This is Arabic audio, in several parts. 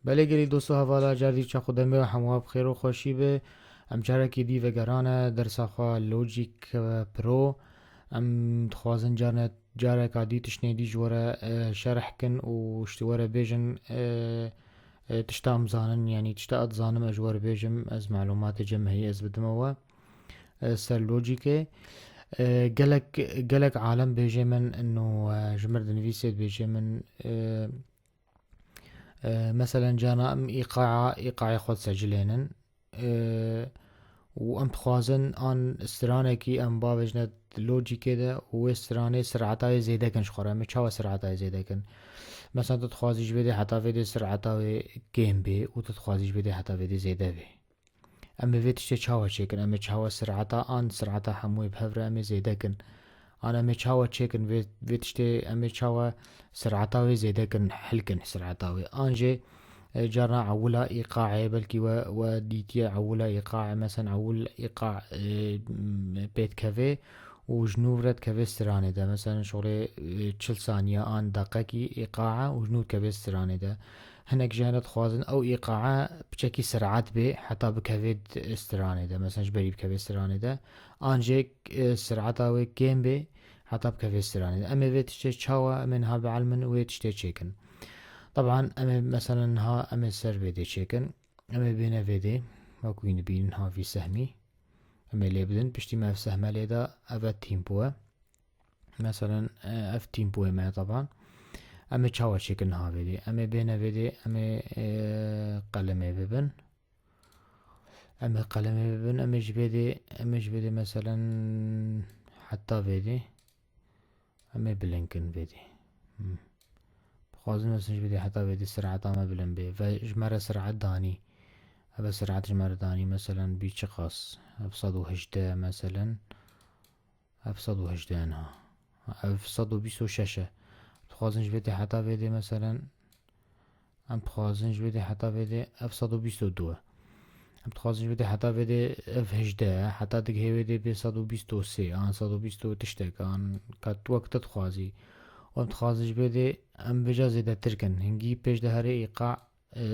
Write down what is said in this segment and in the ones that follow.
بله گلی دوستو هوالا جردی چه خودمه و هموها بخیر و خوشی به ام جارکی دی وگرانه در ساخوا لوجیک پرو ام خوازن جارک عادی تشنیدی جوره شرح کن و اشتواره بیجن تشتا مزانن يعني تشتا اتزانم اجوار بيجم از معلومات جمعي از بدموا سر لوجيكي قلق عالم بيجي من انه جمر دنفيسيت بيجي من مثلا جانا ام ايقاع خود سجلينن و ام بخوازن ان استرانكي ام بابجنت لوجي كده و استراني سرعتها زيادة كن شخورا ام چاوا سرعتها زيادة كن مثلا تتخوازيش بده حتى فيدي سرعتها كيم بي و تتخوازيش بده حتى فيدي زيادة بي اما فيتشتي چاوا چيكن ام چاوا سرعتها ان سرعتها حموي بهفر ام زيادة كن انا ام چاوا چيكن فيتشتي ام چاوا سرعتها زيادة كن حلكن سرعتها انجي جرى عولا إيقاعي بلكي وديتي عولا إيقاع مثلا عول إيقاع بيت كافي وجنوب كافي استراني ده مثلا شغلي 40 ثانية آن دقيقة إيقاعه وجنوب كافي استراني ده هناك جانت خوازن أو إيقاعه بشكل سرعات بي حتى بكافي استراني ده مثلا جبري بكافي استراني ده آنجيك سرعته كيم بي حتى بكافي استراني ده أما فيتشتي تشاوا منها بعلمن ويتشتي تشيكن طبعا اما مثلا ها اما سر فيدي تشيكن اما بينا فيدي وكوين بين ها في سهمي اما ليبدن بشتي ما في سهمة ليدا افا تيمبوه مثلا اف تيمبوه ما طبعا اما تشاور تشيكن ها فيدي اما بينا فيدي اما قلمي ببن اما قلمي ببن اما جبيدي مثلا حتى فيدي اما بلينكن فيدي خوازن مثلا بدي حتى بدي سرعة ما بلن بي فجمرة سرعة داني هذا سرعة جمرة داني مثلا بيشخص بصدو هجدة مثلا بصدو هجدانها بصدو بيسو شاشة بخوازنش بدي حتى بدي مثلا ام بخوازنش بدي حتى بدي بصدو بيسو دو ام بخوازنش بدي حتى بدي هجدة حتى دقه بدي بصدو بيستو سي ان صدو بيستو تشتك ان كات وقت تخوازي وقت خازش بده ام بجا زيادة تركن هنجي بيش ده هري ايقاع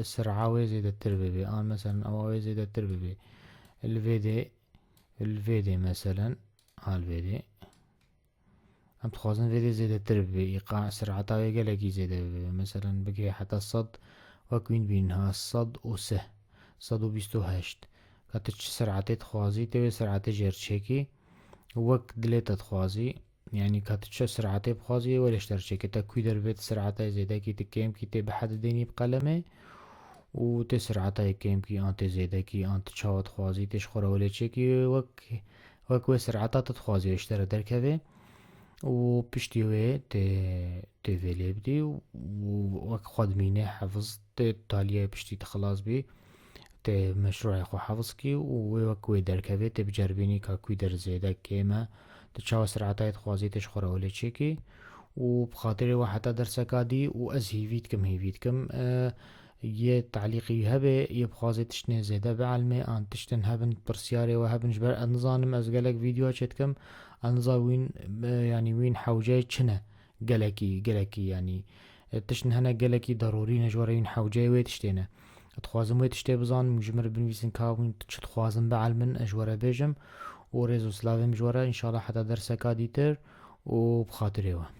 سرعاوي زيادة ترببي ان مثلا اواوي زيادة ترببي الفيدي مثلا هالفيدي ام تخازن فيدي زيادة ترببي ايقاع سرعتاوي قلقي زيادة ببي مثلا بقي حتى الصد وكوين بينها الصد وسه صد وبيستو هشت كاتش سرعتي تخوازي توي سرعتي جيرتشيكي وقت دليتا تخوازي يعني كاتش سرعتي بخوازي ولا اشترشي كتا كوي دربت سرعتي زيادة كي تكيم كي تبحد ديني بقلمه و تسرعتي كيم كي انت زيادة كي انت تشاوت خوازي تشخورا ولا تشيكي وك سرعتا تتخوازي اشترى دركبه و بشتيوه تي فيلي بدي وك خدمينه حفظ تاليه بشتي تخلاص بي تي مشروع خو حفظ كي وكوي دركبه تبجربيني كاكوي در زيادة كيما تشاو سرعتها خوازي تشخورا ولا تشيكي وبخاطر وحتى درسكا دي واز هيفيتكم يه تعليقي هبه يبخازي تشني زيادة بعلمي ان تشتن هبن برسياري وهبن جبر انظانم از قلق فيديو اشتكم انظا وين يعني وين حوجاي چنه قلقي يعني تشن هنا قلقي ضروري نجورين حوجاي ويتشتينه اتخوازم ويتشتي بزان مجمر بنويسن كاوين تشتخوازم بعلمن اجورا بيجم وريزو سلافي مجورا ان شاء الله حتى درسكا ديتر وبخاطريوه